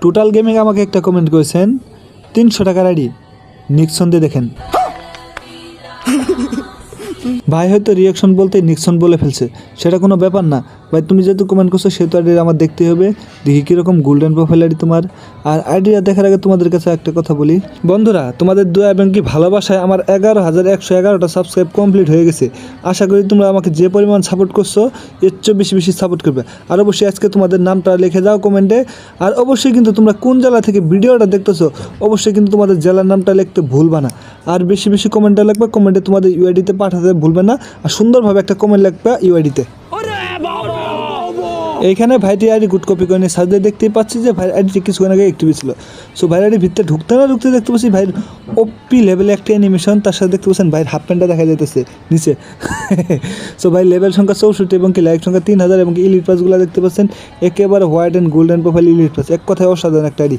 Total gaming আমাকে একটা comment করেছেন 300 টাকার আইডি নিক্সন দিয়ে দেখেন। ভাই হয়তো রিয়াকশন বলতে নিক্সন বলে ফেলছে, সেটা কোনো ব্যাপার না ভাই। তুমি যেহেতু কমেন্ট করছো সেহেতু আইডি আমার দেখতে হবে, দেখি কীরকম গোল্ডেন প্রোফাইল আইডি তোমার। আর আইডিয়া দেখার আগে তোমাদের কাছে একটা কথা বলি বন্ধুরা, তোমাদের দোয়া এবং কি ভালোবাসায় আমার 11,111টা সাবস্ক্রাইব কমপ্লিট হয়ে গেছে। আশা করি তোমরা আমাকে যে পরিমাণ সাপোর্ট করছো এর চেয়ে বেশি বেশি সাপোর্ট করবে। আর অবশ্যই আজকে তোমাদের নামটা লিখে যাও কমেন্টে। আর অবশ্যই কিন্তু তোমরা কোন জেলা থেকে ভিডিওটা দেখতেছো অবশ্যই কিন্তু তোমাদের জেলার নামটা লিখতে ভুলবা না। আর বেশি বেশি কমেন্টটা লিখবে, কমেন্টে তোমাদের ইউআইডিতে পাঠাতে ভুলবে না। আর সুন্দরভাবে একটা কমেন্ট লিখবে ইউআইডিতে। এইখানে ভাইটি আইডি গুড কপি করে নিয়ে সার্চ দেখতেই পাচ্ছি যে ভাইয়ের আইডিটি কিছুক্ষণ আগে অ্যাক্টিভ ছিল। সো ভাইয়ের আইডি ভিতরে ঢুকতে দেখতে পাচ্ছি ভাইয়ের ওপি লেভেলে একটা অ্যানিমেশন, তার সাথে দেখতে পাচ্ছেন ভাইয়ের হাফ প্যান্টটা দেখা যাইতেছে নিচে। সো ভাই লেভেল সংখ্যা 64 এবং কি লাইক সংখ্যা 3000 এবং কি ইলিট পাসগুলো দেখতে পাচ্ছেন একেবারে white and golden profile elite pass. এক কথায় অসাধারণ একটা আইডি।